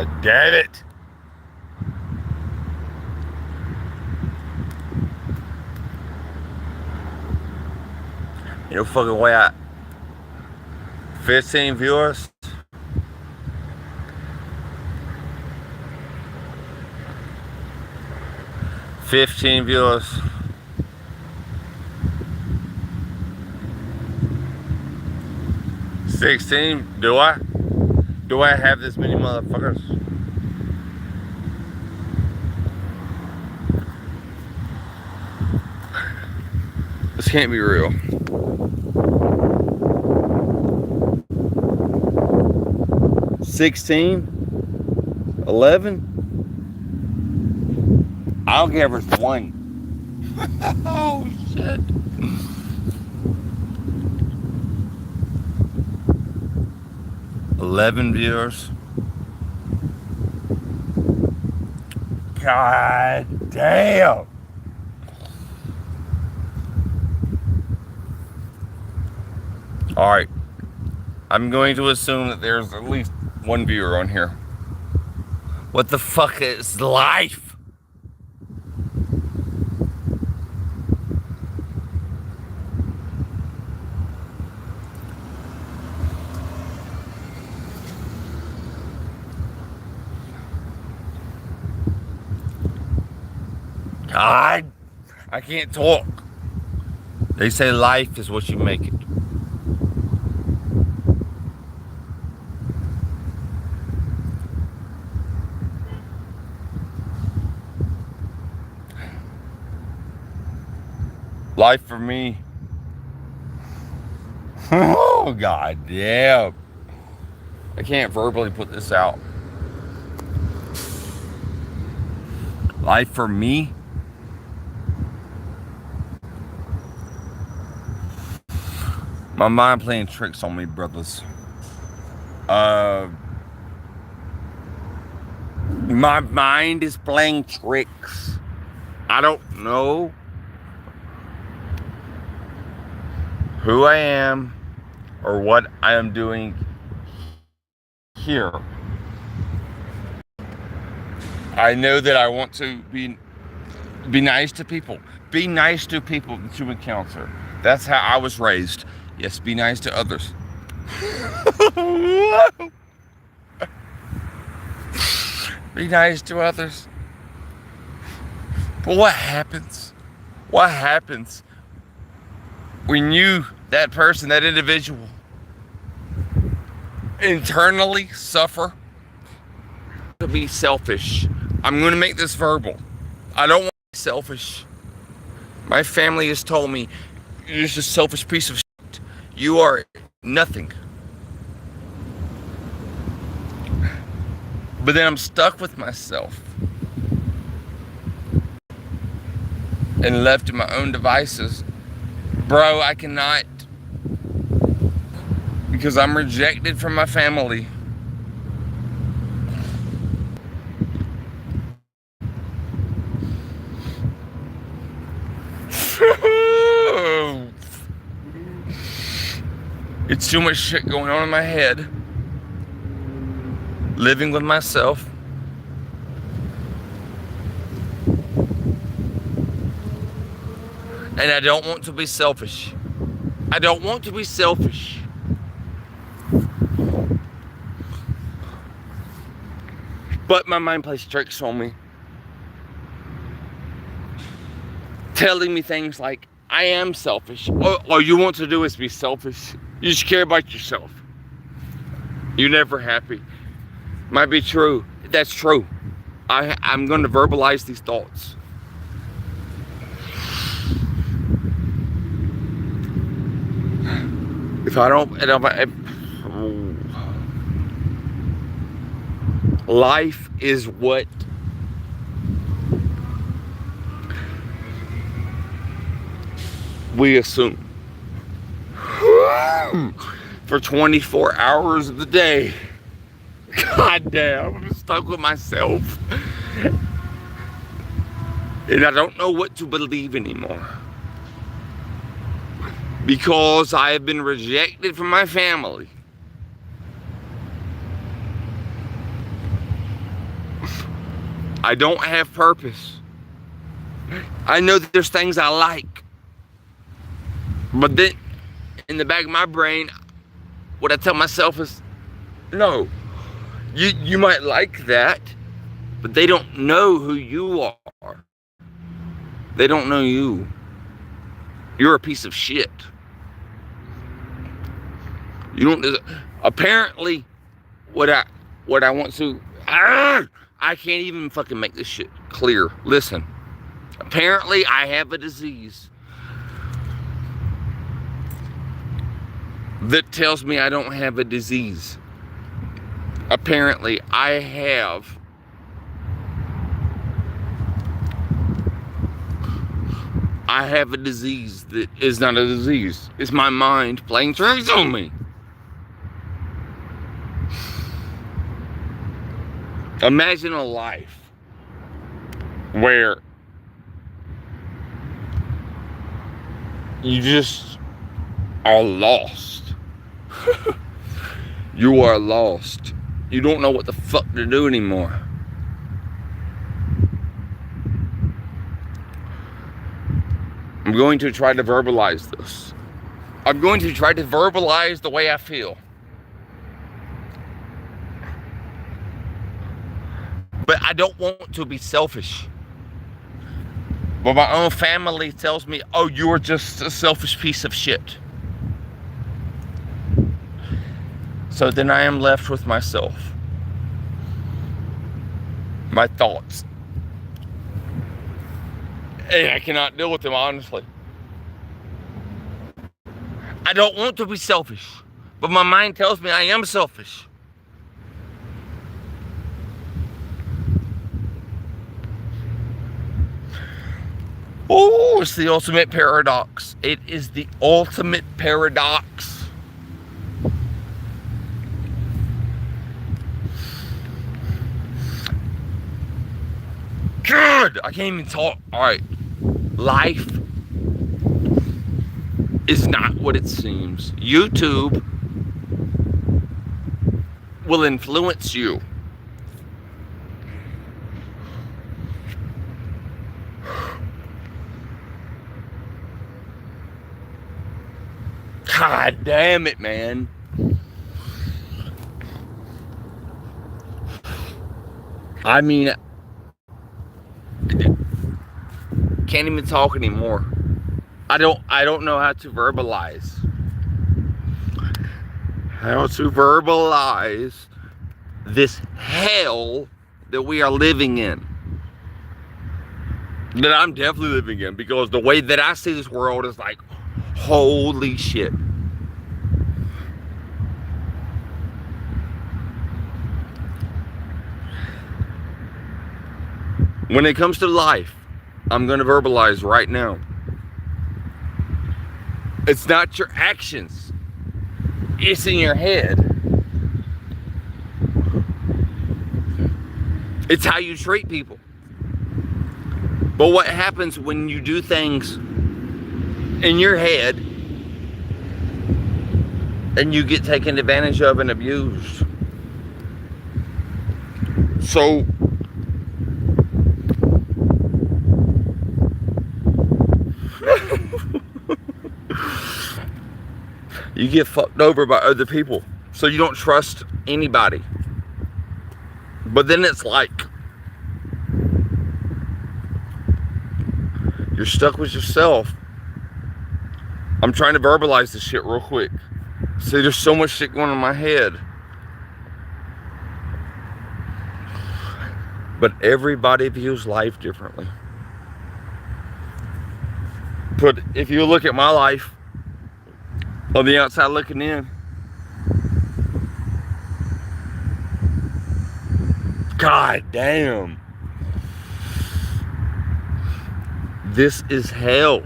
God damn it. You know fucking way I 15 viewers. 15 viewers. 16. Do I? Do I have this many motherfuckers? This can't be real. 16? 11? I don't care if it's 1. Oh shit. 11 viewers. God damn. Alright. I'm going to assume that there's at least 1 viewer on here. What the fuck is life? God, I can't talk. They say life is what you make it. Life for me. Oh, god damn. I can't verbally put this out. Life for me. My mind playing tricks on me, brothers. My mind is playing tricks. I don't know who I am or what I am doing here. I know that I want to be nice to people. Be nice to people that you encounter. That's how I was raised. Yes, be nice to others. Be nice to others. But what happens? What happens when you, that person, that individual, internally suffer? To be selfish. I'm going to make this verbal. I don't want to be selfish. My family has told me, you're just a selfish piece of shit. You are nothing. But then I'm stuck with myself and left to my own devices. Bro, I cannot, because I'm rejected from my family. It's too much shit going on in my head. Living with myself. And I don't want to be selfish. I don't want to be selfish. But my mind plays tricks on me. Telling me things like, I am selfish. All you want to do is be selfish. You just care about yourself. You're never happy. Might be true. That's true. I'm going to verbalize these thoughts. If I don't, life is what we assume. For 24 hours of the day. God damn, I'm stuck with myself. And I don't know what to believe anymore. Because I have been rejected from my family. I don't have purpose. I know that there's things I like. But then, in the back of my brain, what I tell myself is, no, you might like that, but they don't know who you are. They don't know you. You're a piece of shit. You don't. Apparently, what I want to. I can't even fucking make this shit clear. Listen. Apparently, I have a disease that tells me I don't have a disease. Apparently, I have a disease that is not a disease. It's my mind playing tricks on me. Imagine a life where you just are lost. You are lost. You don't know what the fuck to do anymore. I'm going to try to verbalize this. I'm going to try to verbalize the way I feel. But I don't want to be selfish. But my own family tells me, oh, you're just a selfish piece of shit. So then I am left with myself. My thoughts. And I cannot deal with them, honestly. I don't want to be selfish. But my mind tells me I am selfish. Oh, it's the ultimate paradox. It is the ultimate paradox. God, I can't even talk. All right. Life is not what it seems. YouTube will influence you. God damn it, man. I mean, can't even talk anymore. I don't know how to verbalize. How to verbalize this hell that we are living in. That I'm definitely living in, because the way that I see this world is like, holy shit. When it comes to life, I'm going to verbalize right now. It's not your actions. It's in your head. It's how you treat people. But what happens when you do things in your head and you get taken advantage of and abused? So you get fucked over by other people, so you don't trust anybody. But then it's like you're stuck with yourself. I'm trying to verbalize this shit real quick. See, there's so much shit going on in my head. But everybody views life differently. But if you look at my life, on the outside looking in, God damn, this is hell.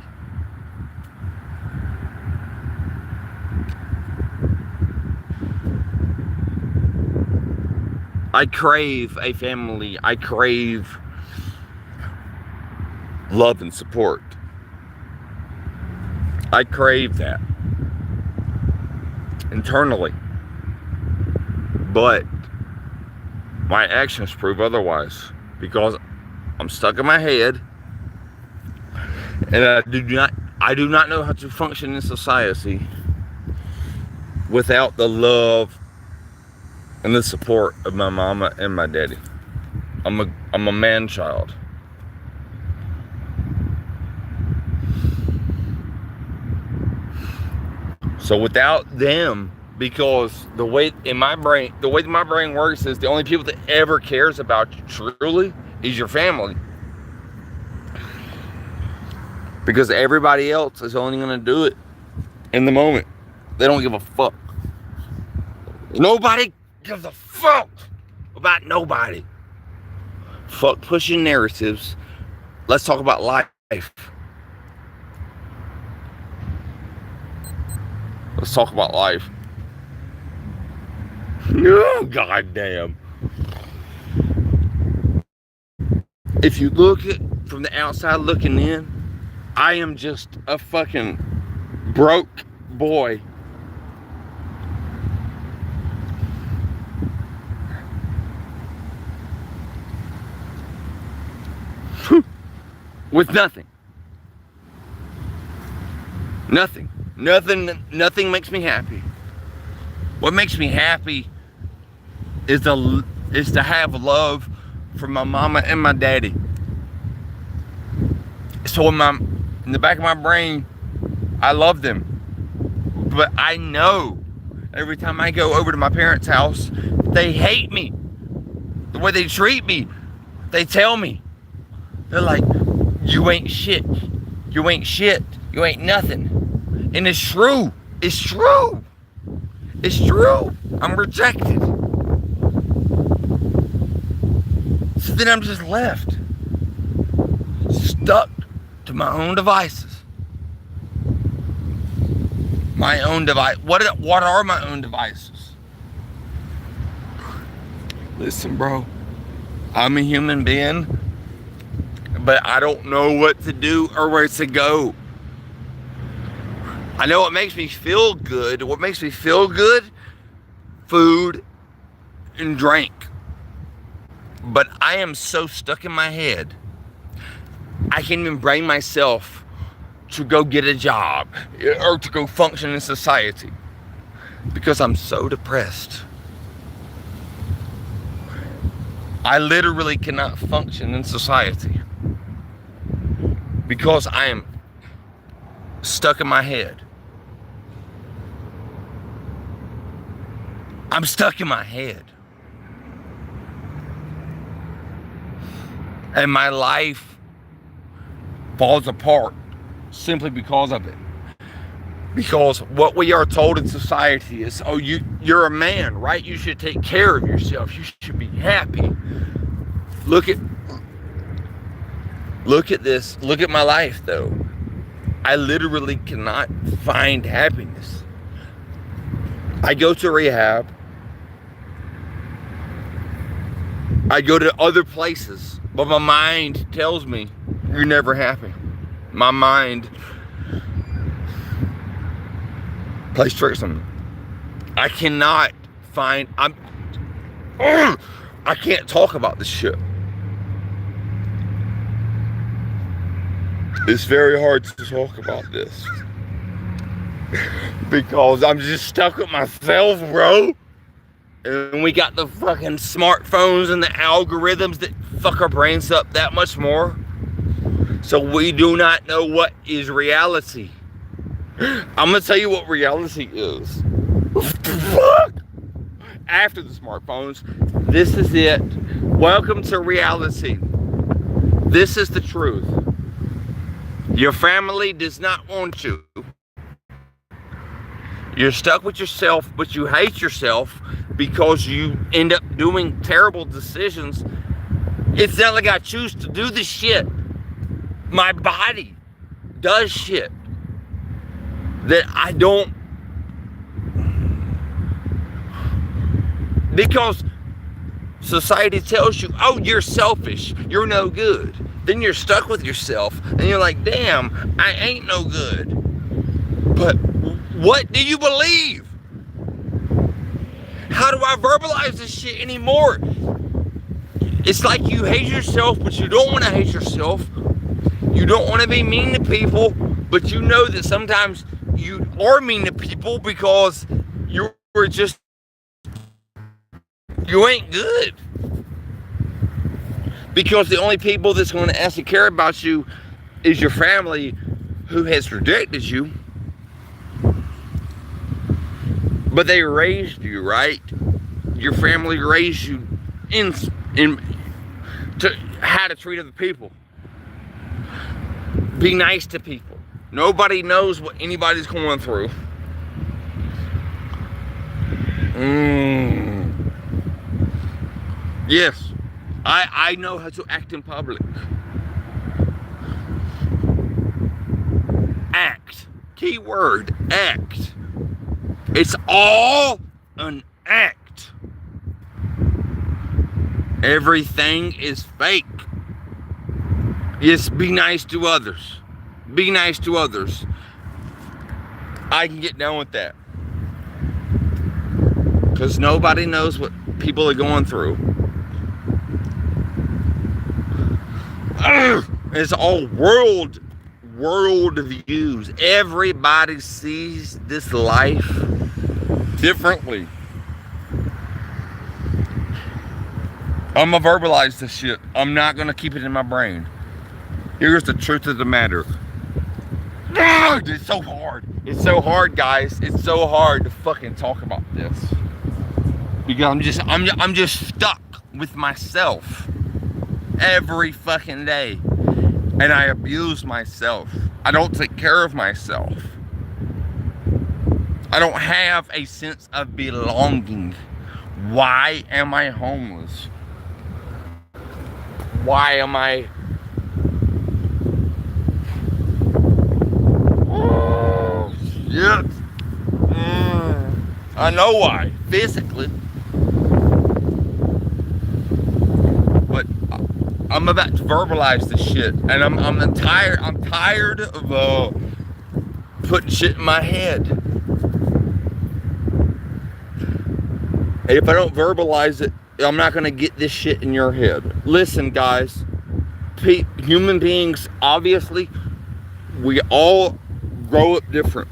I crave a family. I crave love and support. I crave that internally, but my actions prove otherwise, because I'm stuck in my head, and I do not know how to function in society without the love and the support of my mama and my daddy. I'm a man child. So without them, because the way my brain works is the only people that ever cares about you truly is your family. Because everybody else is only going to do it in the moment. They don't give a fuck. Nobody gives a fuck about nobody. Fuck pushing narratives. Let's talk about life. Let's talk about life. Oh, goddamn. If you look at from the outside looking in, I am just a fucking broke boy. With nothing. Nothing makes me happy. What makes me happy is to have love from my mama and my daddy. So in the back of my brain, I love them. But I know every time I go over to my parents' house, they hate me. The way they treat me, they tell me. They're like, you ain't shit. You ain't shit. You ain't nothing. And it's true. It's true. It's true. I'm rejected. So then I'm just left. Stuck to my own devices. My own device. What are my own devices? Listen, bro. I'm a human being, but I don't know what to do or where to go. I know what makes me feel good. What makes me feel good? Food and drink. But I am so stuck in my head, I can't even bring myself to go get a job or to go function in society because I'm so depressed. I literally cannot function in society because I am stuck in my head. I'm stuck in my head. And my life falls apart simply because of it. Because what we are told in society is, oh, you're a man, right? You should take care of yourself. You should be happy. Look at this. Look at my life, though. I literally cannot find happiness. I go to rehab. I go to other places, but my mind tells me you're never happy. My mind plays tricks on me. I cannot find. I can't talk about this shit. It's very hard to talk about this because I'm just stuck with myself, bro. And we got the fucking smartphones and the algorithms that fuck our brains up that much more. So we do not know what is reality. I'm gonna tell you what reality is. Fuck! After the smartphones, this is it. Welcome to reality. This is the truth. Your family does not want you. You're stuck with yourself, but you hate yourself because you end up doing terrible decisions. It's not like I choose to do this shit. My body does shit that I don't. Because society tells you, oh, you're selfish, you're no good. Then you're stuck with yourself and you're like, damn, I ain't no good. But what do you believe? How do I verbalize this shit anymore? It's like you hate yourself, but you don't want to hate yourself. You don't want to be mean to people, but you know that sometimes you are mean to people because you ain't good. Because the only people that's going to actually care about you is your family, who has rejected you. But they raised you, right? Your family raised you in to how to treat other people. Be nice to people. Nobody knows what anybody's going through. Yes, I know how to act in public. Act. Key word, act. It's all an act. Everything is fake. Yes, be nice to others. Be nice to others. I can get down with that. Because nobody knows what people are going through. It's all world views. Everybody sees this life differently. I'm gonna verbalize this shit. I'm not gonna keep it in my brain. Here's the truth of the matter. It's so hard. It's so hard, guys. It's so hard to fucking talk about this. Because I'm just stuck with myself every fucking day. And I abuse myself. I don't take care of myself. I don't have a sense of belonging. Why am I homeless? Why am I... Oh, shit. I know why, physically. But I'm about to verbalize this shit, and I'm tired of putting shit in my head. And if I don't verbalize it, I'm not gonna get this shit in your head. Listen, guys, human beings, obviously, we all grow up different.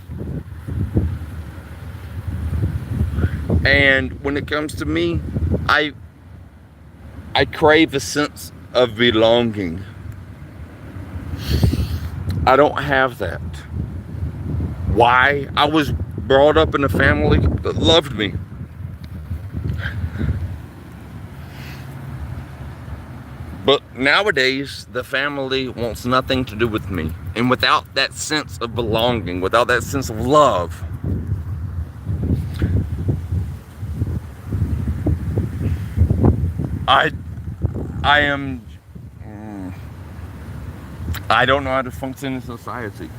And when it comes to me, I crave a sense of belonging. I don't have that. Why? I was brought up in a family that loved me. But nowadays, the family wants nothing to do with me. And without that sense of belonging, without that sense of love, I don't know how to function in society.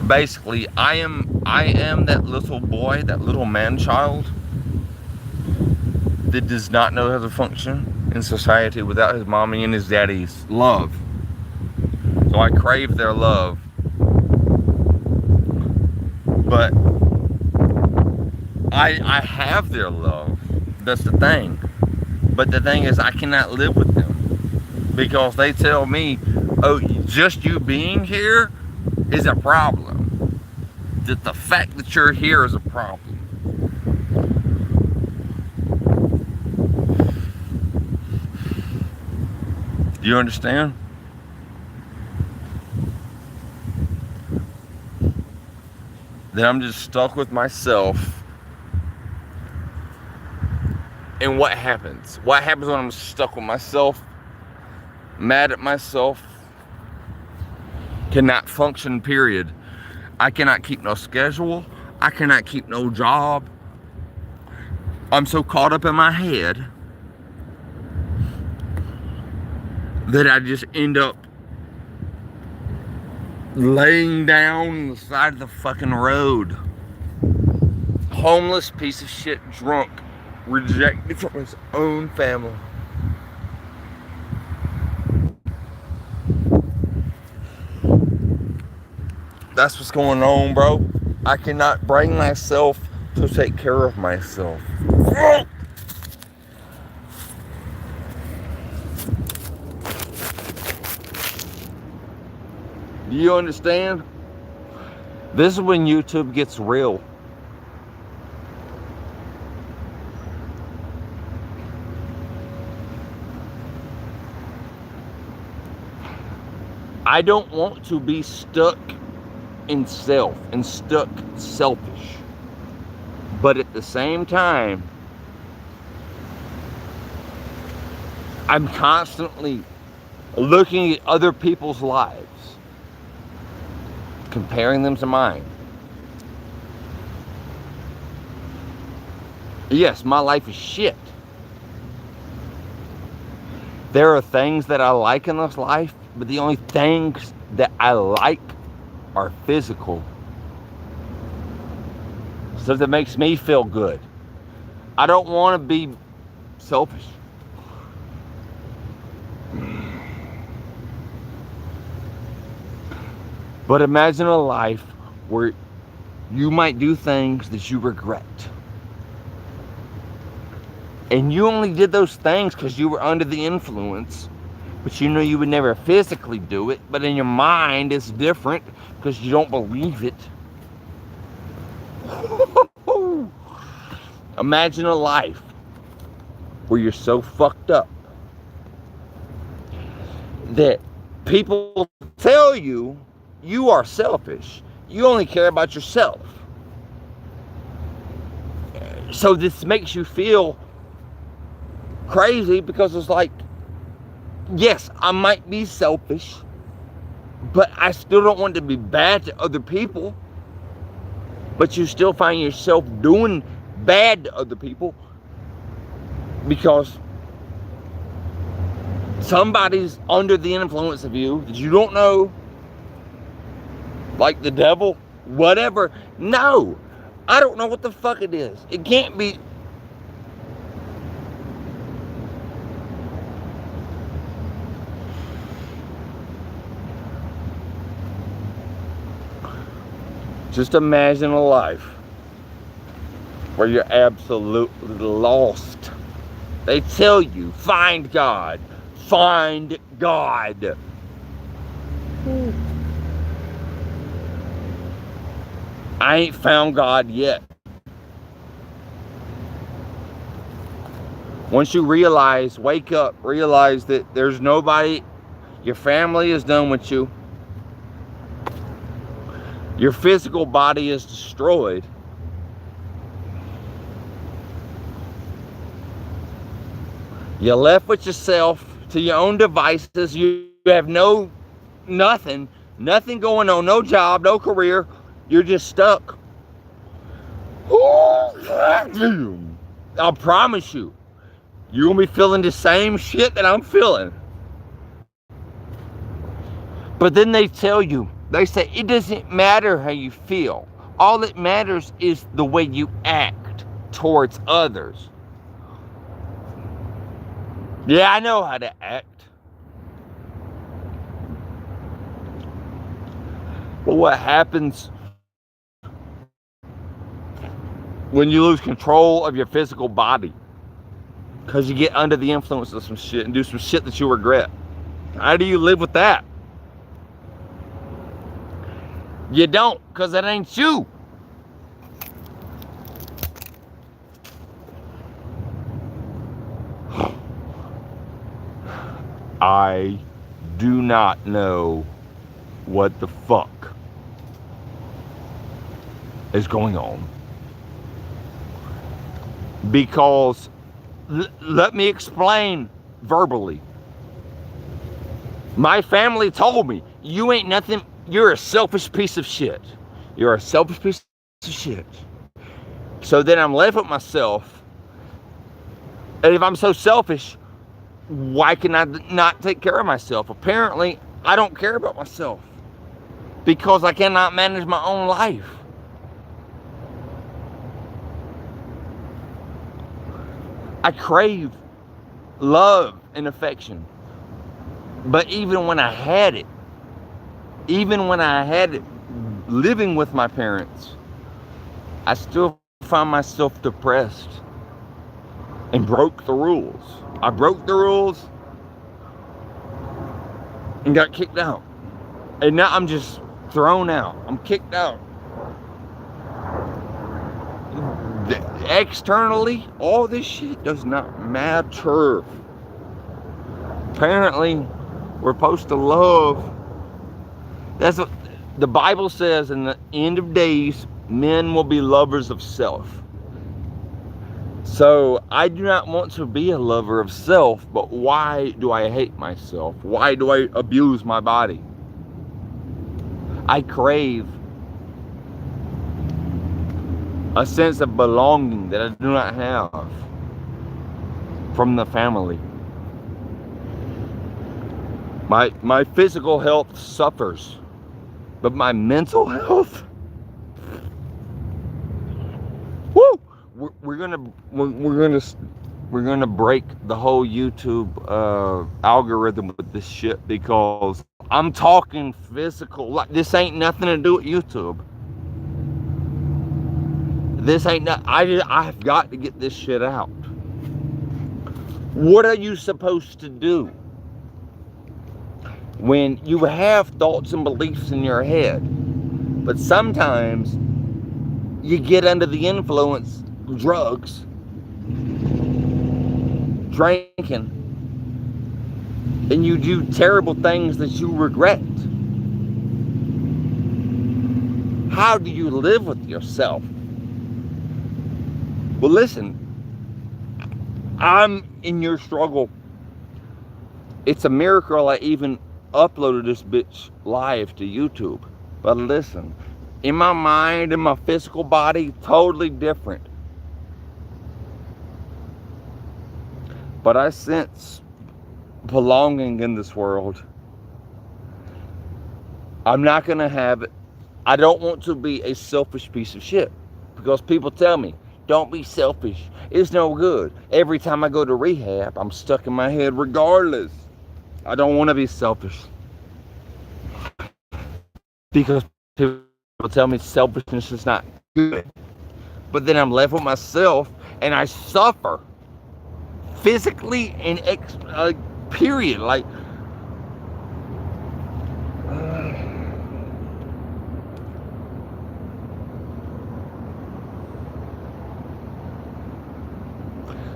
Basically, I am that little boy, that little man-child that does not know how to function in society without his mommy and his daddy's love. So I crave their love. But I have their love. That's the thing. But the thing is, I cannot live with them because they tell me, oh, just you being here is a problem. That the fact that you're here is a problem. Do you understand? That I'm just stuck with myself. And what happens? What happens when I'm stuck with myself? Mad at myself? Cannot function, period. I cannot keep no schedule. I cannot keep no job. I'm so caught up in my head that I just end up laying down on the side of the fucking road. Homeless piece of shit, drunk, rejected from his own family. That's what's going on, bro. I cannot bring myself to take care of myself. Do you understand? This is when YouTube gets real. I don't want to be stuck in self and stuck selfish. But at the same time, I'm constantly looking at other people's lives, comparing them to mine. Yes, my life is shit. There are things that I like in this life, but the only things that I like are physical. Stuff that makes me feel good. I don't want to be selfish. But imagine a life where you might do things that you regret. And you only did those things because you were under the influence. But you know you would never physically do it. But in your mind, it's different because you don't believe it. Imagine a life where you're so fucked up that people tell you you are selfish. You only care about yourself. So this makes you feel crazy because it's like, yes, I might be selfish, but I still don't want to be bad to other people. But you still find yourself doing bad to other people because somebody's under the influence of you that you don't know, like the devil, whatever. No, I don't know what the fuck it is. It can't be. Just imagine a life where you're absolutely lost. They tell you, find God. Find God. I ain't found God yet. Once you realize, wake up, realize that there's nobody, your family is done with you. Your physical body is destroyed. You're left with yourself to your own devices. You have nothing going on, no job, no career. You're just stuck. I promise you, you're going to be feeling the same shit that I'm feeling. But then they tell you, they say, it doesn't matter how you feel. All that matters is the way you act towards others. Yeah, I know how to act. But what happens when you lose control of your physical body? Because you get under the influence of some shit and do some shit that you regret. How do you live with that? You don't, because that ain't you. I do not know what the fuck is going on. Because, let me explain verbally. My family told me, you ain't nothing. You're a selfish piece of shit. You're a selfish piece of shit. So then I'm left with myself. And if I'm so selfish, why can I not take care of myself? Apparently, I don't care about myself. Because I cannot manage my own life. I crave love and affection. But even when I had it, living with my parents, I still found myself depressed and broke the rules. I broke the rules and got kicked out. And now I'm just thrown out. I'm kicked out. Externally, all this shit does not matter. Apparently, we're supposed to love. That's what the Bible says. In the end of days, men will be lovers of self. So I do not want to be a lover of self, but why do I hate myself? Why do I abuse my body? I crave a sense of belonging that I do not have from the family. My physical health suffers, but my mental health, woo! We're gonna break the whole YouTube algorithm with this shit, because I'm talking physical. Like, this ain't nothing to do with YouTube. This ain't not. I've got to get this shit out. What are you supposed to do when you have thoughts and beliefs in your head, but sometimes you get under the influence of drugs, drinking, and you do terrible things that you regret? How do you live with yourself? Well, listen, I'm in your struggle. It's a miracle I even uploaded this bitch live to YouTube. But listen, in my mind and my physical body, totally different. But I sense belonging in this world. I'm not gonna have it. I don't want to be a selfish piece of shit, because people tell me, don't be selfish. It's no good. Every time I go to rehab, I'm stuck in my head regardless. I don't want to be selfish, because people tell me selfishness is not good. But then I'm left with myself and I suffer physically and period. Like,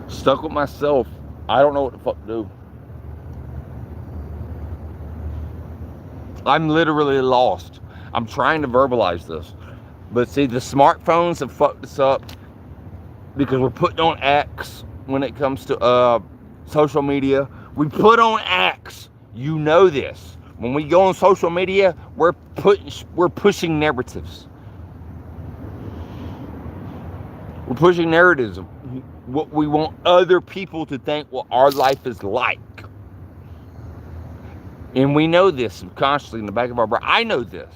stuck with myself. I don't know what the fuck to do. I'm literally lost. I'm trying to verbalize this. But see, the smartphones have fucked us up, because we're putting on acts when it comes to social media. We put on acts. You know this. When we go on social media, we're pushing narratives. We're pushing narratives. What we want other people to think what our life is like. And we know this subconsciously in the back of our brain. I know this.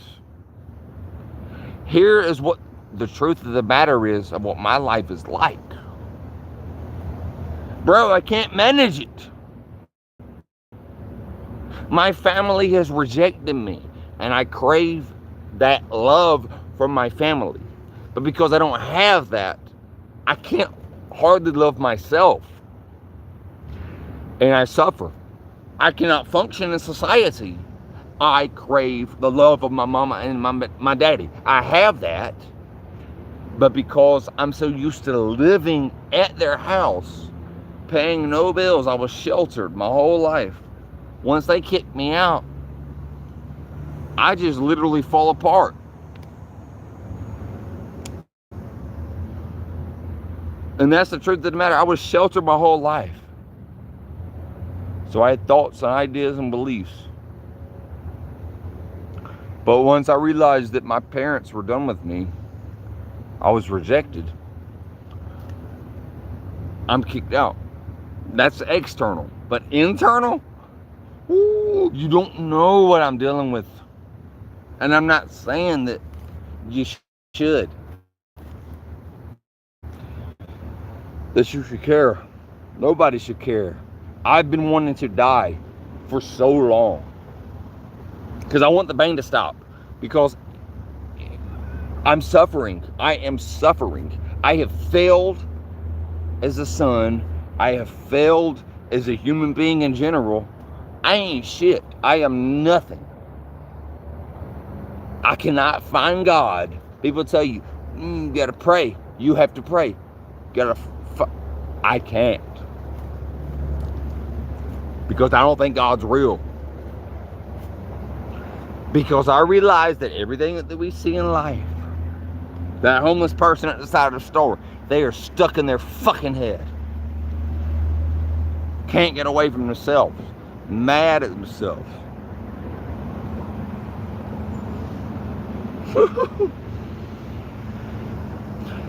Here is what the truth of the matter is of what my life is like. Bro, I can't manage it. My family has rejected me, and I crave that love from my family. But because I don't have that, I can't hardly love myself, and I suffer. I cannot function in society. I crave the love of my mama and my daddy. I have that, but because I'm so used to living at their house, paying no bills, I was sheltered my whole life. Once they kicked me out, I just literally fall apart. And that's the truth of the matter. I was sheltered my whole life. So I had thoughts and ideas and beliefs. But once I realized that my parents were done with me, I was rejected, I'm kicked out. That's external. But internal, ooh, you don't know what I'm dealing with. And I'm not saying that you should. That you should care. Nobody should care. I've been wanting to die for so long, because I want the pain to stop, because I'm suffering. I am suffering. I have failed as a son. I have failed as a human being in general. I ain't shit. I am nothing. I cannot find God. People tell you, you gotta pray. You have to pray. I can't. Because I don't think God's real. Because I realize that everything that we see in life, that homeless person at the side of the store, they are stuck in their fucking head. Can't get away from themselves. Mad at themselves.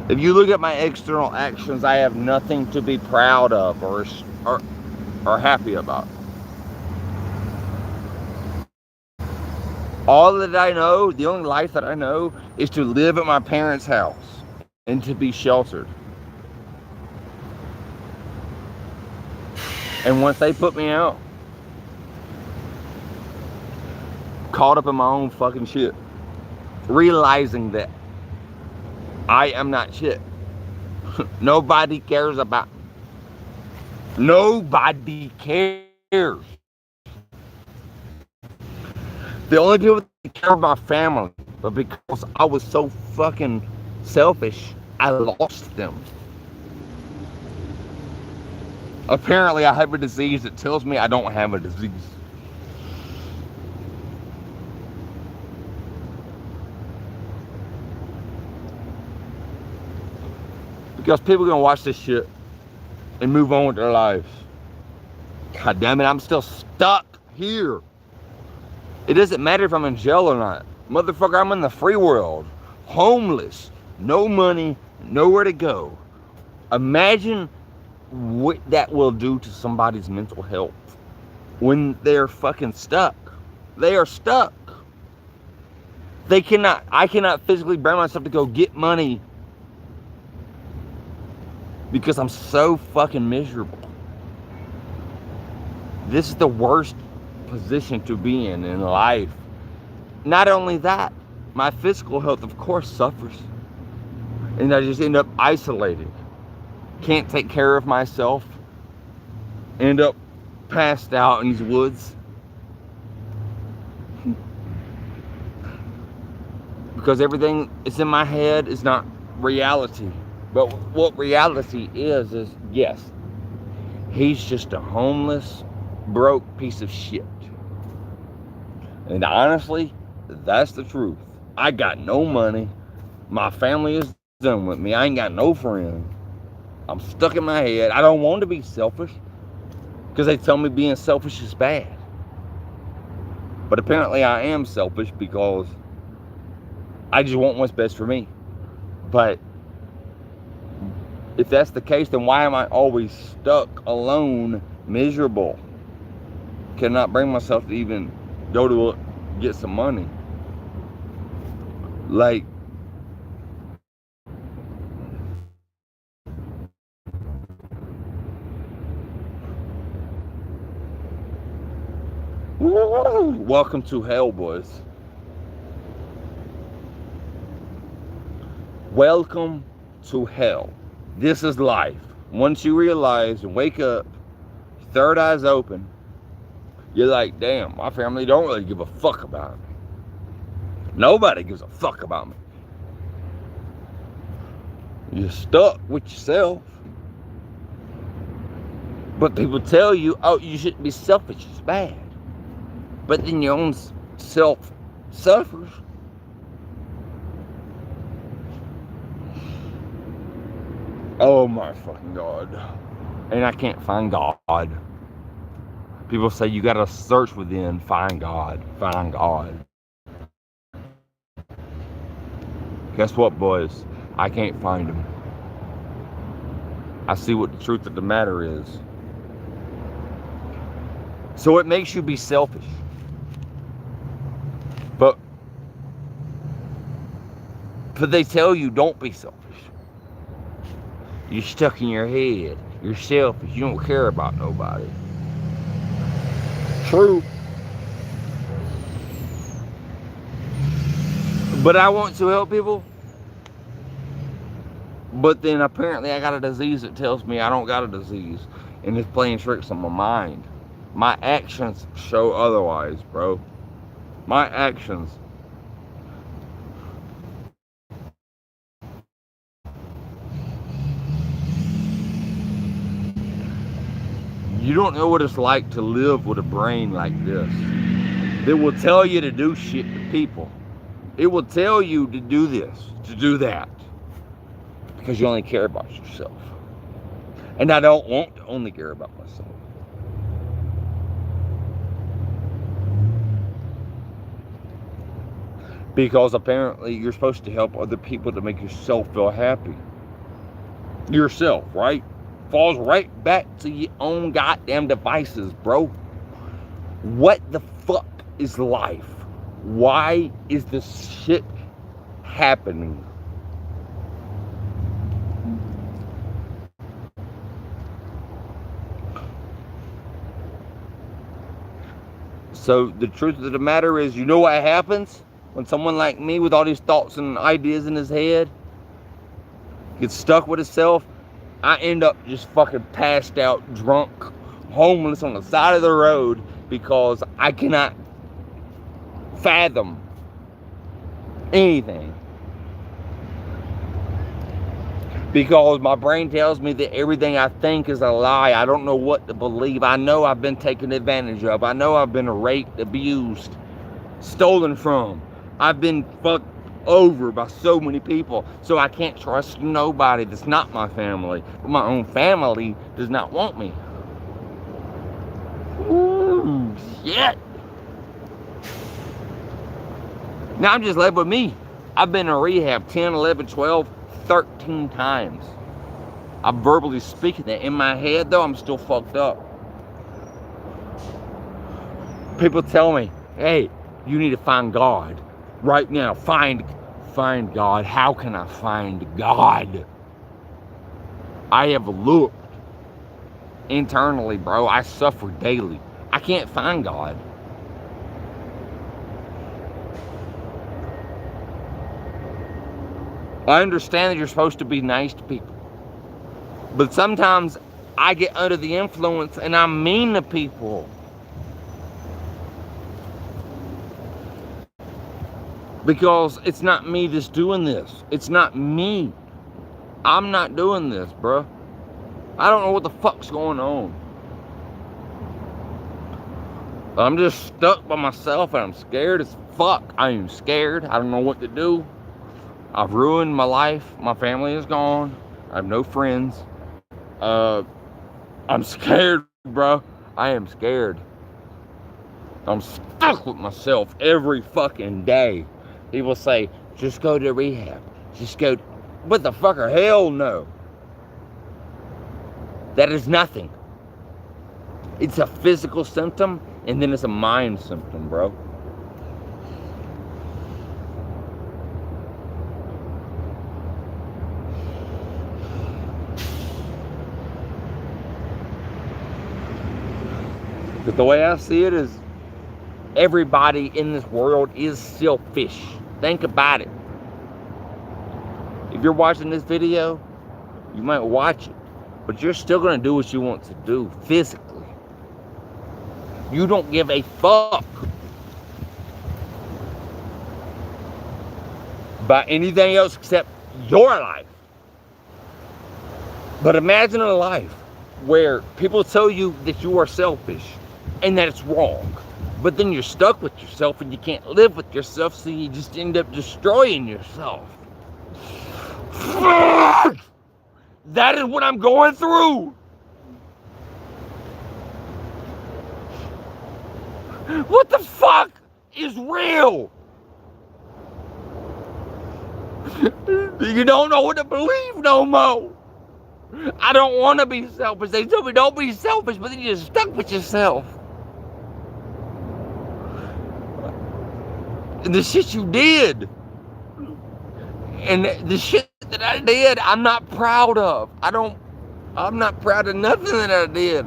If you look at my external actions, I have nothing to be proud of or happy about. All that I know, the only life that I know, is to live at my parents' house and to be sheltered. And once they put me out, caught up in my own fucking shit, realizing that I am not shit. Nobody cares about me. Nobody cares. The only people that care about my family, but because I was so fucking selfish, I lost them. Apparently, I have a disease that tells me I don't have a disease. Because people are going to watch this shit and move on with their lives. God damn it, I'm still stuck here. It doesn't matter if I'm in jail or not. Motherfucker, I'm in the free world. Homeless. No money. Nowhere to go. Imagine what that will do to somebody's mental health when they're fucking stuck. They are stuck. I cannot physically bring myself to go get money because I'm so fucking miserable. This is the worst position to be in life. Not only that, my physical health, of course, suffers. And I just end up isolated. Can't take care of myself. End up passed out in these woods. Because everything that's in my head is not reality. But what reality is yes, he's just a homeless, broke piece of shit. And honestly, that's the truth. I got no money. My family is done with me. I ain't got no friends. I'm stuck in my head. I don't want to be selfish because they tell me being selfish is bad. But apparently I am selfish because I just want what's best for me. But if that's the case, then why am I always stuck, alone, miserable? Cannot bring myself to even go to get some money. Like, welcome to hell, boys. Welcome to hell. This is life. Once you realize and wake up, third eye's open, you're like, damn, my family don't really give a fuck about me. Nobody gives a fuck about me. You're stuck with yourself. But people tell you, oh, you shouldn't be selfish, it's bad. But then your own self suffers. Oh my fucking God. And I can't find God. People say you gotta search within, find God, find God. Guess what, boys? I can't find him. I see what the truth of the matter is. So it makes you be selfish. But they tell you don't be selfish. You're stuck in your head. You're selfish. You don't care about nobody. True. But I want to help people. But then apparently I got a disease that tells me I don't got a disease. And it's playing tricks on my mind. My actions show otherwise, bro. My actions You don't know what it's like to live with a brain like this. It will tell you to do shit to people. It will tell you to do this, to do that. Because you only care about yourself. And I don't want to only care about myself. Because apparently you're supposed to help other people to make yourself feel happy. Yourself, right? Falls right back to your own goddamn devices, bro. What the fuck is life? Why is this shit happening? So the truth of the matter is, you know what happens when someone like me with all these thoughts and ideas in his head gets stuck with himself? I end up just fucking passed out, drunk, homeless on the side of the road because I cannot fathom anything. Because my brain tells me that everything I think is a lie. I don't know what to believe. I know I've been taken advantage of. I know I've been raped, abused, stolen from. I've been fucked over by so many people. So I can't trust nobody that's not my family. But my own family does not want me. Ooh, shit. Now I'm just led with me. I've been in rehab 10, 11, 12, 13 times. I'm verbally speaking that. In my head, though, I'm still fucked up. People tell me, hey, you need to find God. Right now, find God. How can I find God? I have looked internally, bro. I suffer daily. I can't find God. I understand that you're supposed to be nice to people. But sometimes I get under the influence and I'm mean to people. Because it's not me that's doing this. It's not me. I'm not doing this, bro. I don't know what the fuck's going on. I'm just stuck by myself and I'm scared as fuck. I am scared. I don't know what to do. I've ruined my life. My family is gone. I have no friends. I'm scared, bro. I am scared. I'm stuck with myself every fucking day. People say, just go to rehab. Just go. What the fucker? Hell no. That is nothing. It's a physical symptom, and then it's a mind symptom, bro. But the way I see it is, everybody in this world is selfish. Think about it. If you're watching this video, you might watch it, but you're still going to do what you want to do physically. You don't give a fuck about anything else except your life. But imagine a life where people tell you that you are selfish and that it's wrong. But then you're stuck with yourself and you can't live with yourself, so you just end up destroying yourself. Fuck! That is what I'm going through. What the fuck is real? You don't know what to believe no more. I don't want to be selfish. They tell me don't be selfish, but then you're stuck with yourself. And the shit you did. And the shit that I did, I'm not proud of. I'm not proud of nothing that I did.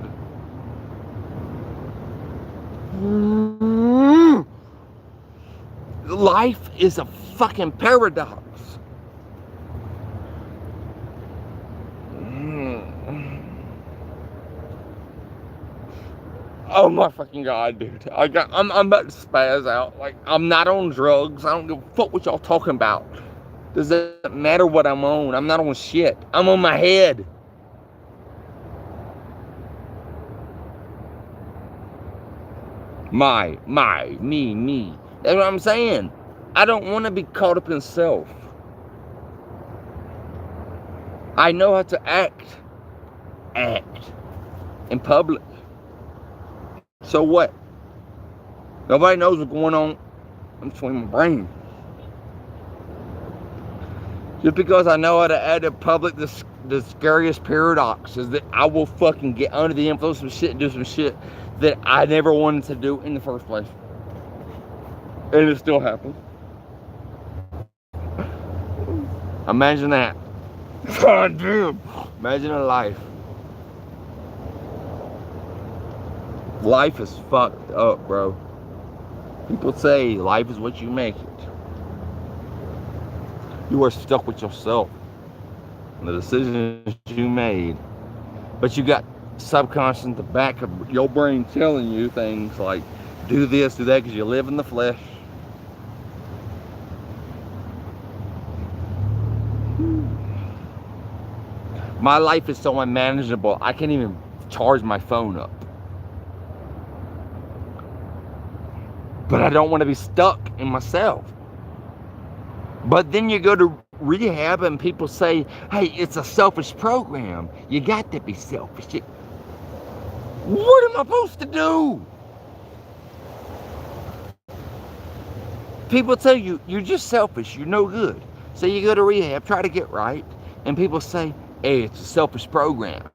Life is a fucking paradox. Oh my fucking God, dude. I'm about to spaz out. Like, I'm not on drugs. I don't give a fuck what y'all talking about. Doesn't matter what I'm on. I'm not on shit. I'm on my head. Me. That's what I'm saying. I don't want to be caught up in self. I know how to act in public. So what? Nobody knows what's going on in between my brain. Just because I know how to act in public, the scariest paradox is that I will fucking get under the influence of shit and do some shit that I never wanted to do in the first place. And it still happens. Imagine that. God damn. Imagine a life. Life is fucked up, bro. People say life is what you make it. You are stuck with yourself and the decisions you made. But you got subconscious in the back of your brain telling you things like, do this, do that, because you live in the flesh. My life is so unmanageable, I can't even charge my phone up. But I don't want to be stuck in myself. But then you go to rehab and people say, hey, it's a selfish program. You got to be selfish. What am I supposed to do? People tell you, you're just selfish. You're no good. So you go to rehab, try to get right. And people say, hey, it's a selfish program.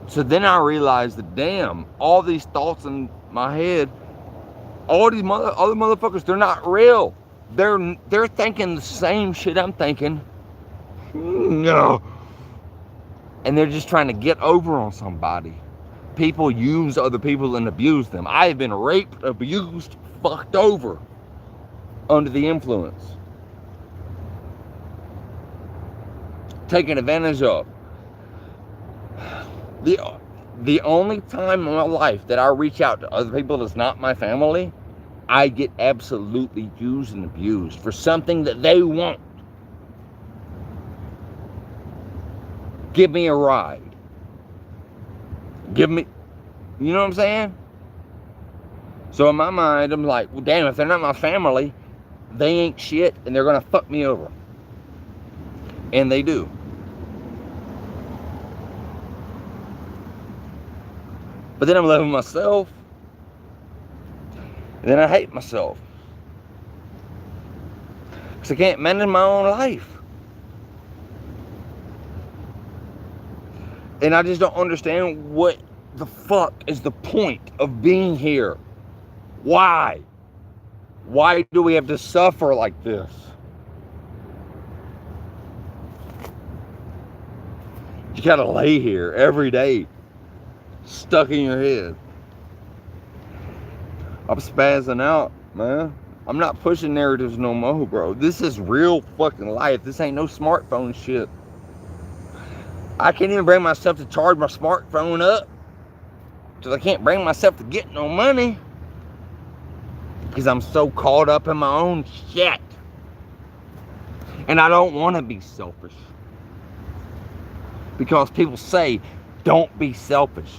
So then I realized that, damn, all these thoughts in my head, all these other motherfuckers, they're not real. They're thinking the same shit I'm thinking. No. And they're just trying to get over on somebody. People use other people and abuse them. I have been raped, abused, fucked over under the influence. Taken advantage of. The only time in my life that I reach out to other people that's not my family, I get absolutely used and abused for something that they want. Give me a ride. Give me, you know what I'm saying? So in my mind, I'm like, well, damn, if they're not my family, they ain't shit and they're gonna fuck me over. And they do. But then I'm loving myself. And then I hate myself. Because I can't manage my own life. And I just don't understand what the fuck is the point of being here. Why? Why do we have to suffer like this? You gotta lay here every day, stuck in your head. I'm spazzing out, man. I'm not pushing narratives no more, bro. This is real fucking life. This ain't no smartphone shit. I can't even bring myself to charge my smartphone up. Because I can't bring myself to get no money. Because I'm so caught up in my own shit. And I don't want to be selfish. Because people say, don't be selfish.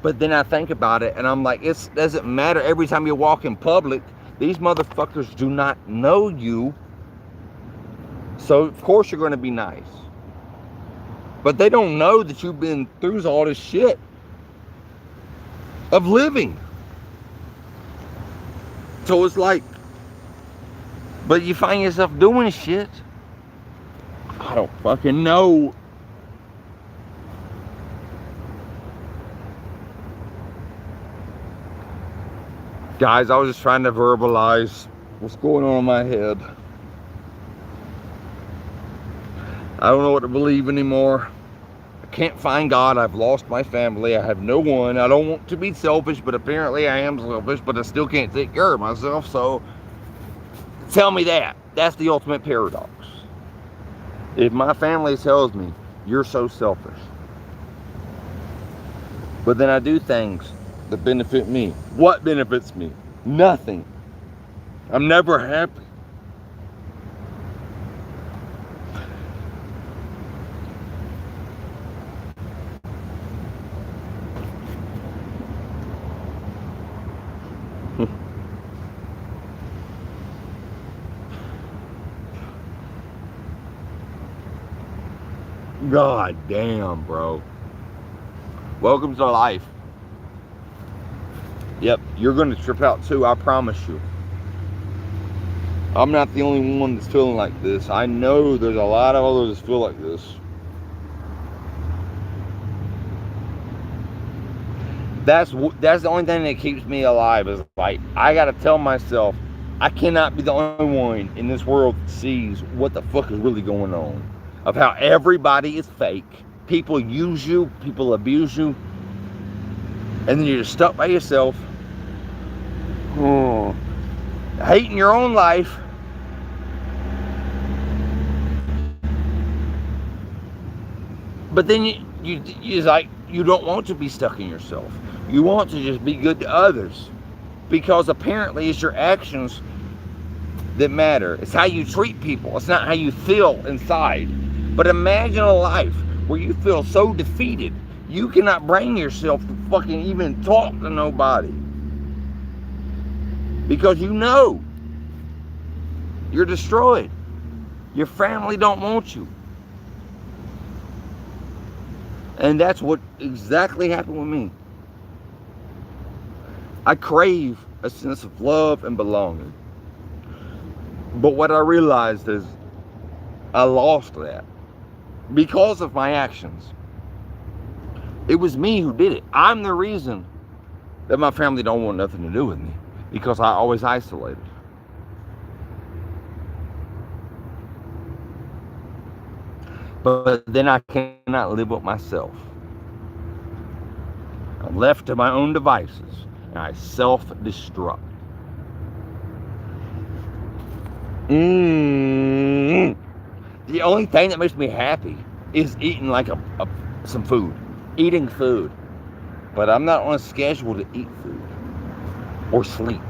But then I think about it and I'm like, it doesn't matter. Every time you walk in public, these motherfuckers do not know you. So of course you're going to be nice. But they don't know that you've been through all this shit of living. So it's like, but you find yourself doing shit. I don't fucking know. Guys, I was just trying to verbalize what's going on in my head. I don't know what to believe anymore. I can't find God. I've lost my family. I have no one. I don't want to be selfish, but apparently I am selfish, but I still can't take care of myself. So tell me that. That's the ultimate paradox. If my family tells me, you're so selfish, but then I do things that benefit me. What benefits me? Nothing. I'm never happy. God damn, bro. Welcome to life. Yep, you're gonna trip out too, I promise you. I'm not the only one that's feeling like this. I know there's a lot of others that feel like this. That's the only thing that keeps me alive, is like, I gotta tell myself, I cannot be the only one in this world that sees what the fuck is really going on. Of how everybody is fake. People use you, people abuse you, and then you're just stuck by yourself. Oh, hating your own life. But then you like, you don't want to be stuck in yourself. You want to just be good to others. Because apparently it's your actions that matter. It's how you treat people. It's not how you feel inside. But imagine a life where you feel so defeated, you cannot bring yourself to fucking even talk to nobody. Because you know you're destroyed. Your family don't want you. And that's what exactly happened with me. I crave a sense of love and belonging. But what I realized is I lost that because of my actions. It was me who did it. I'm the reason that my family don't want nothing to do with me, because I always isolated. But then I cannot live with myself. I'm left to my own devices, and I self-destruct. The only thing that makes me happy is eating like some food. Eating food. But I'm not on a schedule to eat food or sleep.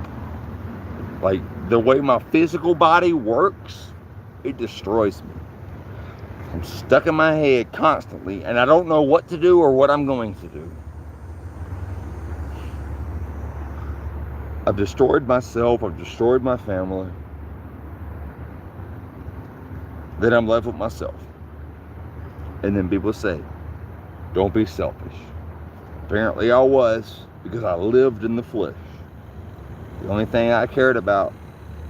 Like, the way my physical body works, it destroys me. I'm stuck in my head constantly, and I don't know what to do or what I'm going to do. I've destroyed myself. I've destroyed my family. Then I'm left with myself. And then people say, don't be selfish. Apparently I was, because I lived in the flesh. The only thing I cared about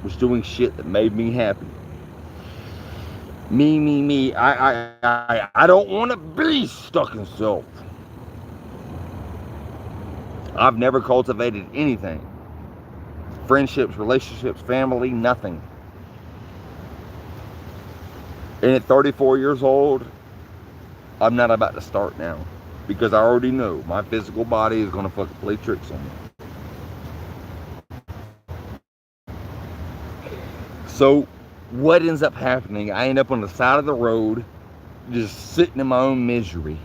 was doing shit that made me happy. Me. I don't want to be stuck in self. I've never cultivated anything. Friendships, relationships, family, nothing. And at 34 years old, I'm not about to start now. Because I already know my physical body is going to fucking play tricks on me. So what ends up happening, I end up on the side of the road, just sitting in my own misery.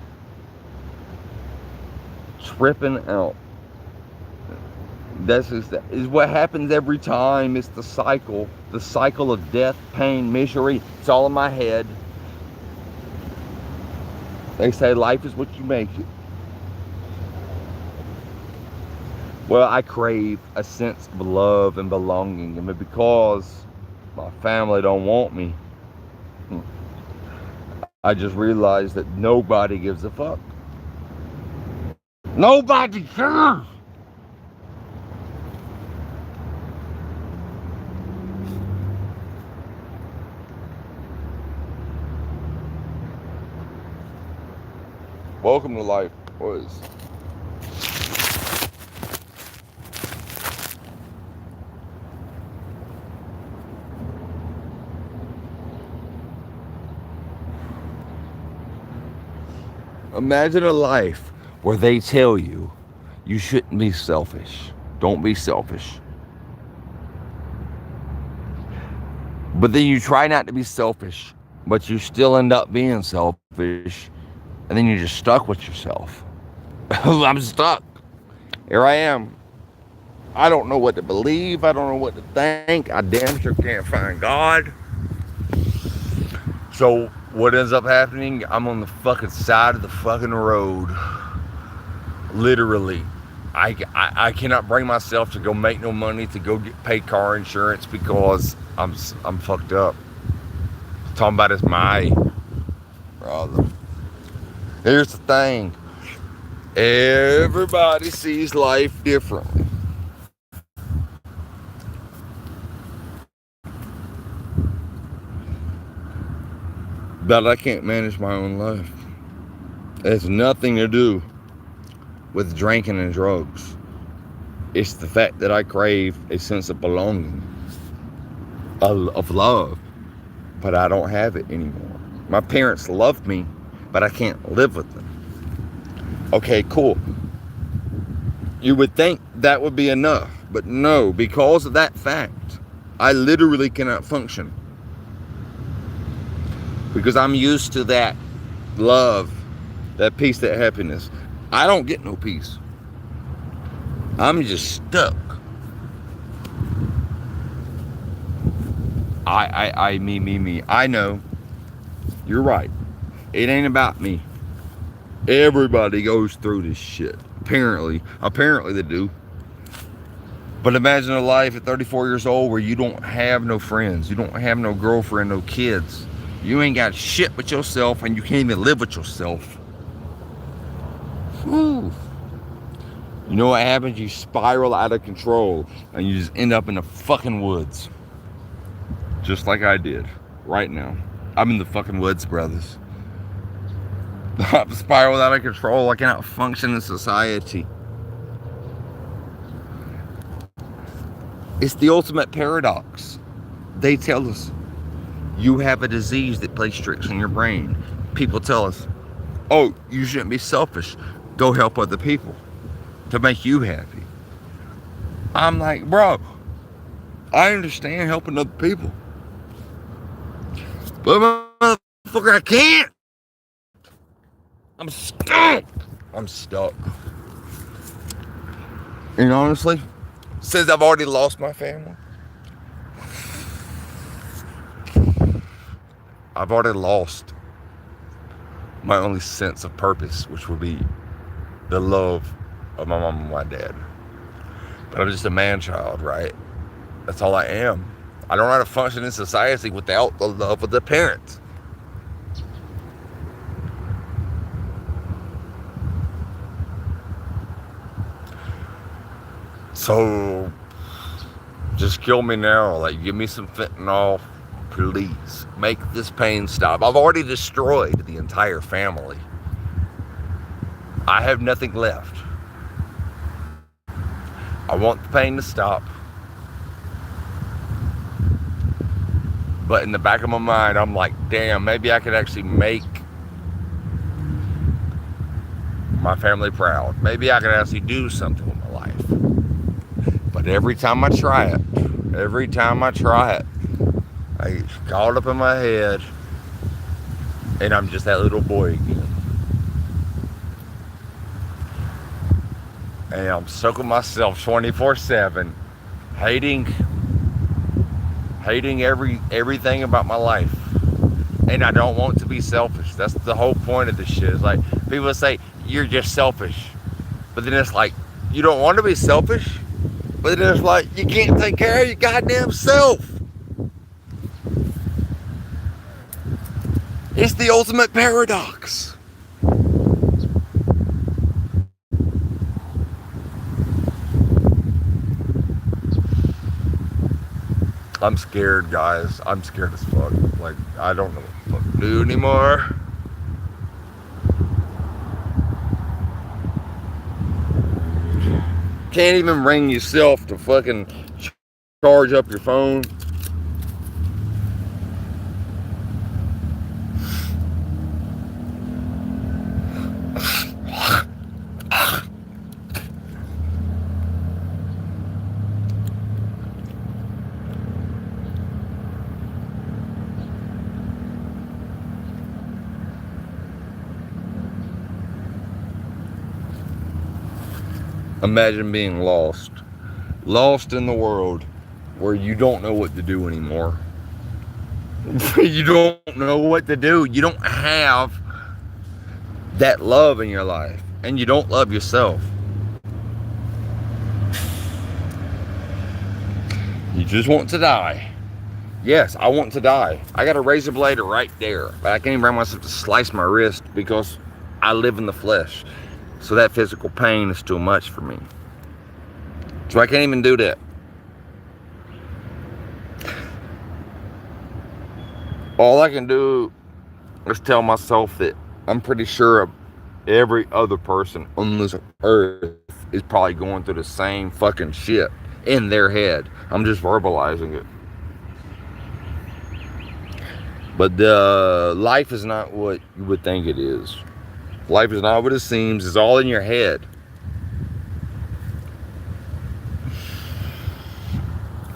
Tripping out. This is what happens every time. It's the cycle of death, pain, misery. It's all in my head. They say life is what you make it. Well, I crave a sense of love and belonging, and because my family don't want me, I just realized that nobody gives a fuck. Nobody cares. Welcome to life, boys. Imagine a life where they tell you you shouldn't be selfish. Don't be selfish. But then you try not to be selfish, but you still end up being selfish, and then you're just stuck with yourself. I'm stuck. Here I am. I don't know what to believe. I don't know what to think. I damn sure can't find God. So what ends up happening, I'm on the fucking side of the fucking road. Literally. I cannot bring myself to go make no money to go pay car insurance because I'm fucked up. Talking about it's my brother. Here's the thing. Everybody sees life differently. But I can't manage my own life. It has nothing to do with drinking and drugs. It's the fact that I crave a sense of belonging, of love, but I don't have it anymore. My parents love me, but I can't live with them. Okay, cool. You would think that would be enough, but no, because of that fact, I literally cannot function. Because I'm used to that love, that peace, that happiness. I don't get no peace. I'm just stuck. Me. I know. You're right. It ain't about me. Everybody goes through this shit. Apparently they do. But imagine a life at 34 years old where you don't have no friends. You don't have no girlfriend, no kids. You ain't got shit but yourself, and you can't even live with yourself. Whew. You know what happens? You spiral out of control, and you just end up in the fucking woods. Just like I did right now. I'm in the fucking woods, brothers. I'm spiraled out of control. I cannot function in society. It's the ultimate paradox. They tell us you have a disease that plays tricks on your brain. People tell us, oh, you shouldn't be selfish. Go help other people to make you happy. I'm like, bro, I understand helping other people, but motherfucker, I can't. I'm stuck. And honestly, since I've already lost my family, I've already lost my only sense of purpose, which would be the love of my mom and my dad. But I'm just a man-child, right? That's all I am. I don't know how to function in society without the love of the parents. So, just kill me now. Like, give me some fentanyl. Please, make this pain stop. I've already destroyed the entire family. I have nothing left. I want the pain to stop. But in the back of my mind, I'm like, damn, maybe I could actually make my family proud. Maybe I could actually do something with my life. But every time I try it, I get caught up in my head, and I'm just that little boy again. And I'm soaking myself 24/7, hating everything about my life. And I don't want to be selfish. That's the whole point of this shit. It's like, people say, you're just selfish. But then it's like, you don't want to be selfish, but then it's like, you can't take care of your goddamn self. It's the ultimate paradox. I'm scared, guys. I'm scared as fuck. Like, I don't know what the fuck to do anymore. Can't even ring yourself to fucking charge up your phone. Imagine being lost in the world where you don't know what to do anymore. You don't know what to do. You don't have that love in your life, and you don't love yourself. You just want to die. Yes, I want to die. I got a razor blade right there, but I can't even bring myself to slice my wrist because I live in the flesh. So that physical pain is too much for me. So I can't even do that. All I can do is tell myself that I'm pretty sure every other person on this earth is probably going through the same fucking shit in their head. I'm just verbalizing it. But life is not what you would think it is. Life is not what it seems. It's all in your head.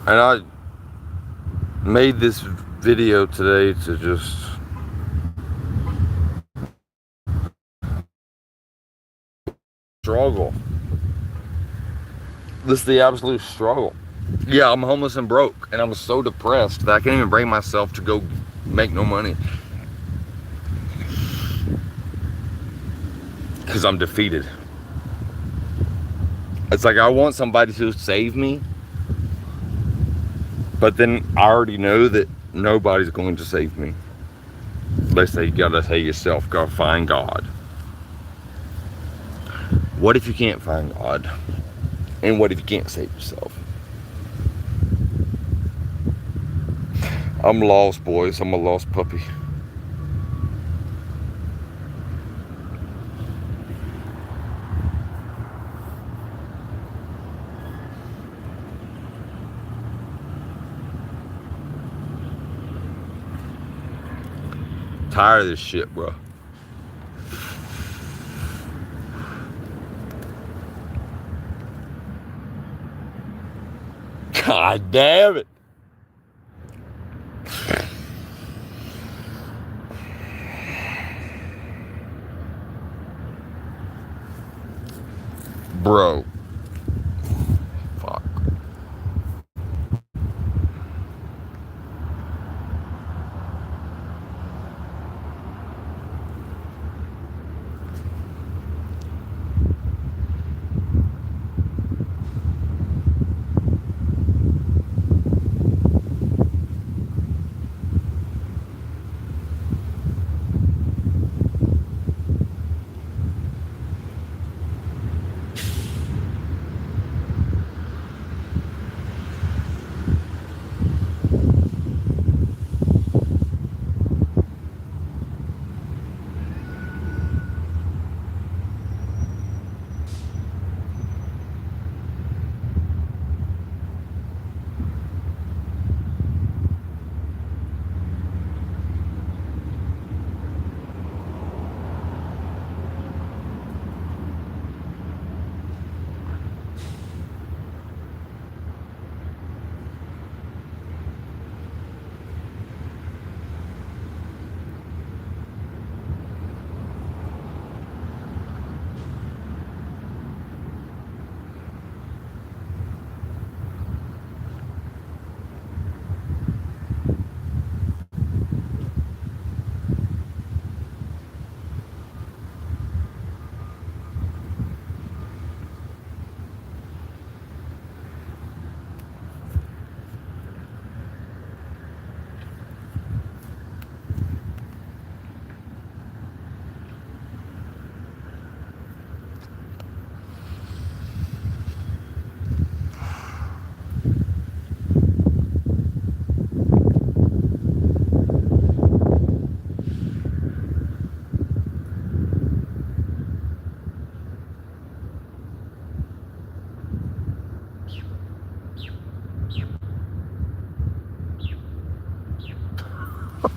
And I made this video today to just struggle. This is the absolute struggle. Yeah, I'm homeless and broke, and I'm so depressed that I can't even bring myself to go make no money. Because I'm defeated. It's like I want somebody to save me, but then I already know that nobody's going to save me. They say you gotta save yourself, gotta find God. What if you can't find God? And what if you can't save yourself? I'm lost, boys. I'm a lost puppy. Tired of this shit, bro. God damn it. Bro. Fuck.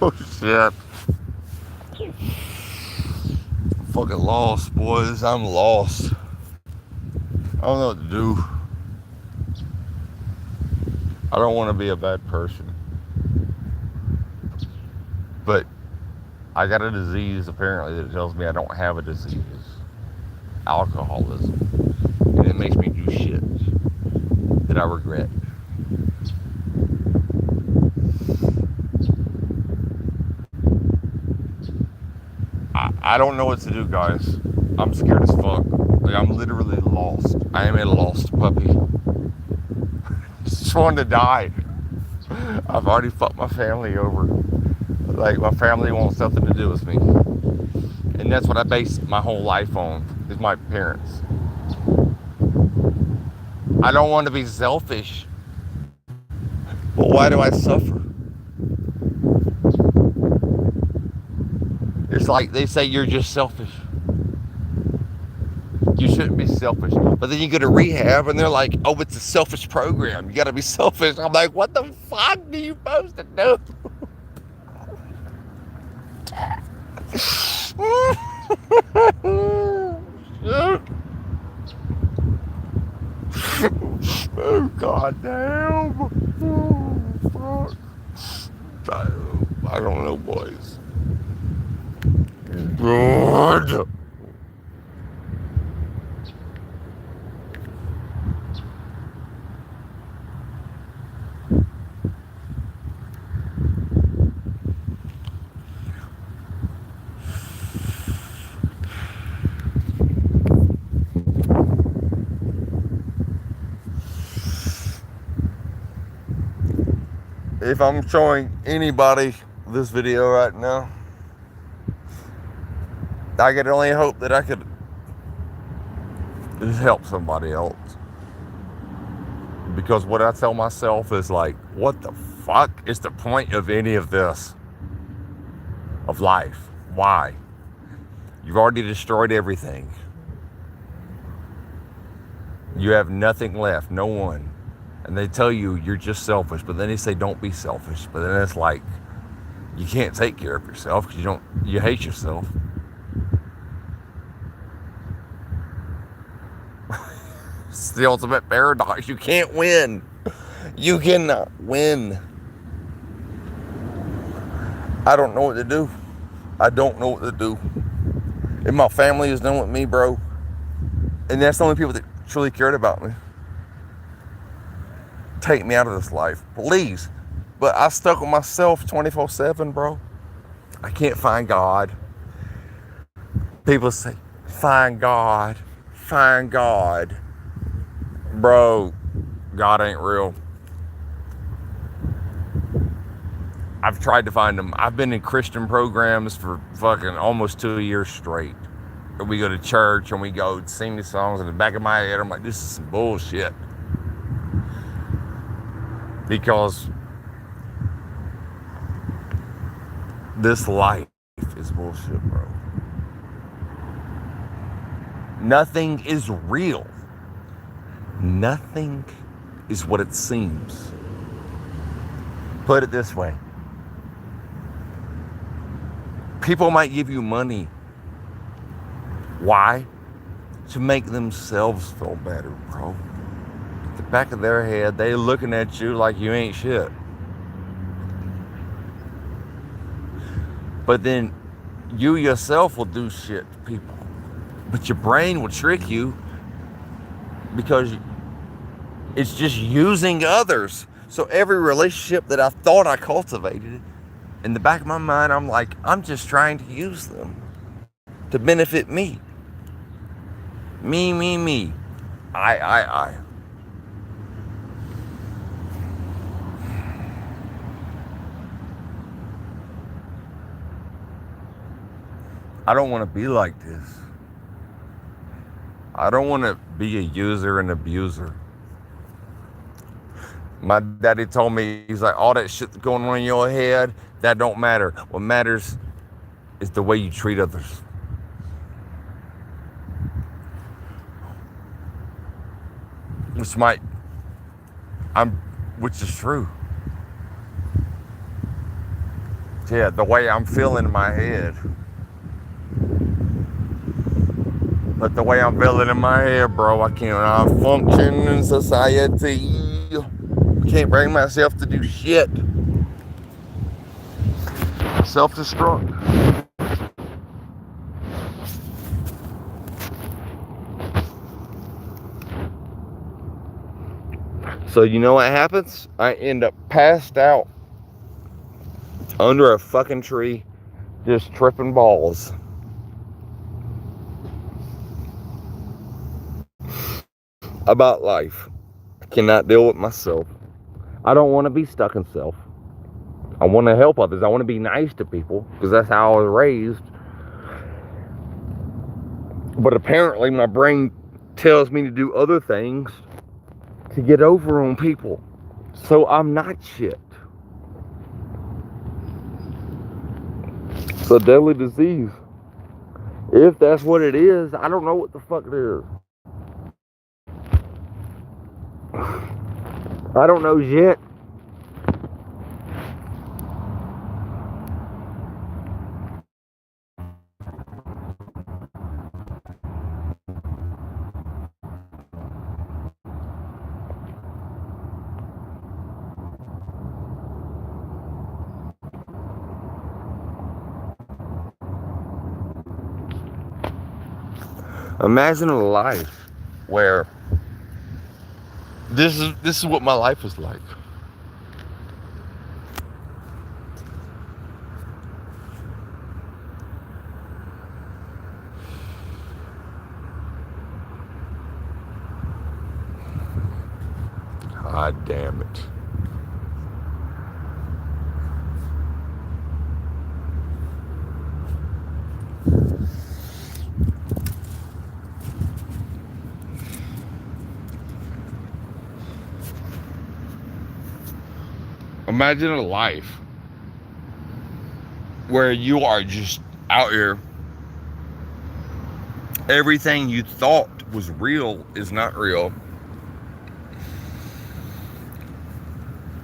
Oh shit. I'm fucking lost, boys. I'm lost. I don't know what to do. I don't want to be a bad person. But I got a disease apparently that tells me I don't have a disease. Alcoholism. And it makes me do shit that I regret. I don't know what to do, guys. I'm scared as fuck. Like, I'm literally lost. I am a lost puppy. Just wanting to die. I've already fucked my family over. Like, my family wants nothing to do with me. And that's what I base my whole life on, is my parents. I don't want to be selfish. But why do I suffer? It's like they say you're just selfish. You shouldn't be selfish. But then you go to rehab and they're like, oh, it's a selfish program. You got to be selfish. I'm like, what the fuck are you supposed to do? Oh, god damn. Oh, fuck. I don't know, boys. God. If I'm showing anybody this video right now, I could only hope that I could just help somebody else. Because what I tell myself is like, what the fuck is the point of any of this? Of life? Why? You've already destroyed everything. You have nothing left, no one. And they tell you you're just selfish, but then they say don't be selfish. But then it's like, you can't take care of yourself because you hate yourself. It's the ultimate paradox. You can't win. You cannot win. I don't know what to do. I don't know what to do. And my family is done with me, bro. And that's the only people that truly cared about me. Take me out of this life, please. But I stuck with myself 24/7, bro. I can't find God. People say, find God. Find God. Bro, God ain't real. I've tried to find him. I've been in Christian programs for fucking almost 2 years straight. We go to church and we go sing the songs. In the back of my head, I'm like, this is some bullshit. Because this life is bullshit, bro. Nothing is real. Nothing is what it seems. Put it this way. People might give you money. Why? To make themselves feel better, bro. At the back of their head, they looking at you like you ain't shit. But then you yourself will do shit to people. But your brain will trick you because it's just using others. So every relationship that I thought I cultivated, in the back of my mind, I'm like, I'm just trying to use them to benefit me. Me. I. I don't want to be like this. I don't want to be a user and abuser. My daddy told me, he's like, all that shit that's going on in your head, that don't matter. What matters is the way you treat others. Which is true. Yeah, the way I'm feeling in my head. But the way I'm feeling in my head, bro, I cannot function in society. I can't bring myself to do shit. Self-destruct. So you know what happens? I end up passed out under a fucking tree, just tripping balls. About life. I cannot deal with myself. I don't want to be stuck in self. I want to help others. I want to be nice to people because that's how I was raised. But apparently my brain tells me to do other things to get over on people. So I'm not shit. It's a deadly disease. If that's what it is, I don't know what the fuck it is. I don't know yet. Imagine a life where this is what my life is like. God damn it. Imagine a life where you are just out here. Everything you thought was real is not real.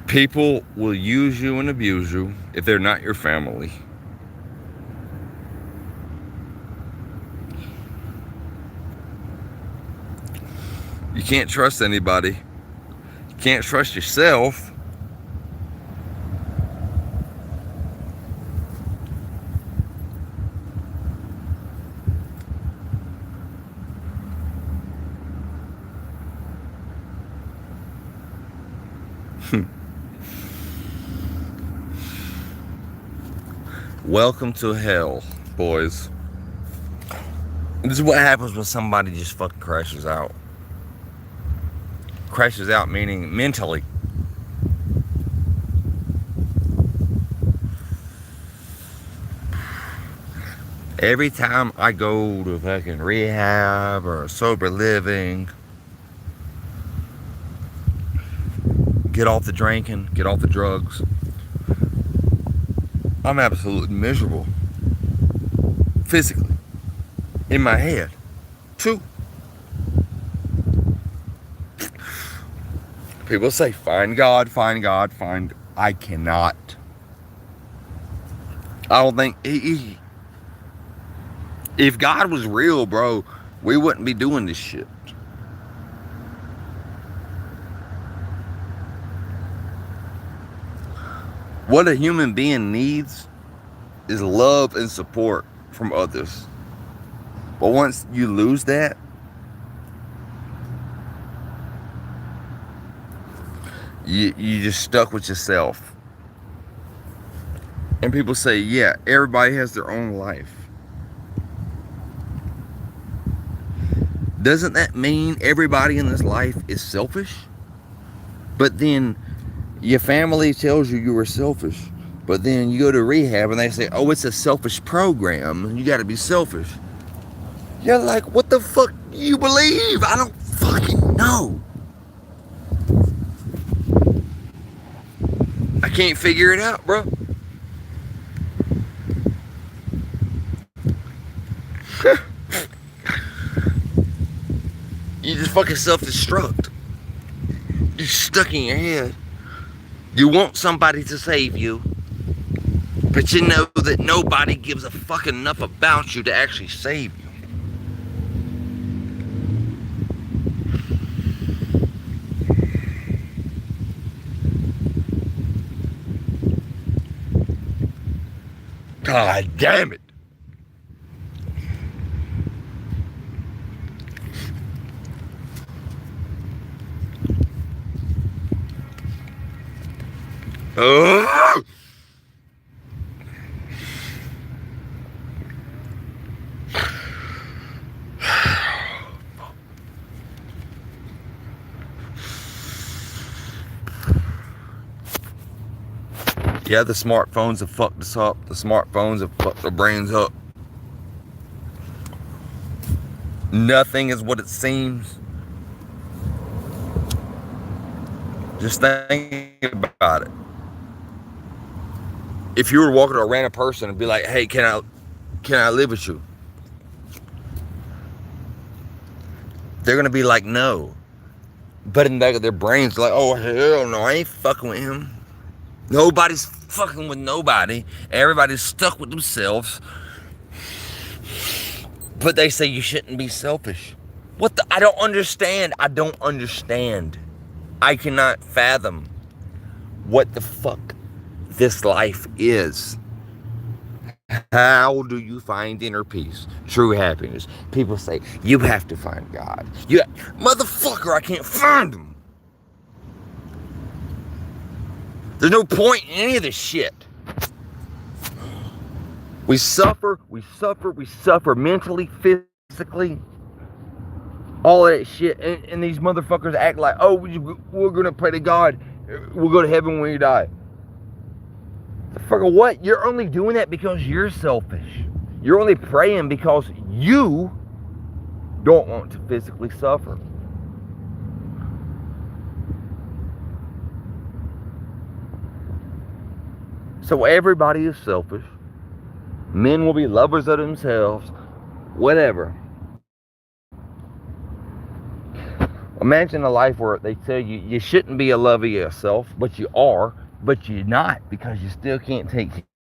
People will use you and abuse you if they're not your family. You can't trust anybody. You can't trust yourself. Welcome to hell, boys. This is what happens when somebody just fucking crashes out. Crashes out meaning mentally. Every time I go to fucking rehab or sober living, get off the drinking, get off the drugs, I'm absolutely miserable. Physically. In my head. Too. People say, find God, find God, find... I cannot. I don't think... If God was real, bro, we wouldn't be doing this shit. What a human being needs is love and support from others. But once you lose that, you just stuck with yourself. And people say, yeah, everybody has their own life. Doesn't that mean everybody in this life is selfish? But then your family tells you were selfish. But then you go to rehab and they say, oh, it's a selfish program and you got to be selfish. You're like, what the fuck do you believe? I don't fucking know. I can't figure it out, bro. You just fucking self-destruct. You're stuck in your head. You want somebody to save you, but you know that nobody gives a fucking enough about you to actually save you. God damn it. Oh! Yeah, the smartphones have fucked us up. The smartphones have fucked our brains up. Nothing is what it seems. Just think about it. If you were walking to a random person and be like, hey, can I live with you? They're going to be like, no. But in the back of their brains, like, oh, hell no, I ain't fucking with him. Nobody's fucking with nobody. Everybody's stuck with themselves. But they say you shouldn't be selfish. What the? I don't understand. I don't understand. I cannot fathom what the fuck this life is. How do you find inner peace, true happiness? People say, you have to find God. Motherfucker, I can't find him. There's no point in any of this shit. We suffer mentally, physically, all of that shit. And these motherfuckers act like, oh, we're going to pray to God. We'll go to heaven when you die. The fucker what? You're only doing that because you're selfish. You're only praying because you don't want to physically suffer. So everybody is selfish. Men will be lovers of themselves. Whatever. Imagine a life where they tell you you shouldn't be a lover of yourself, but you are, but you're not because you still can't take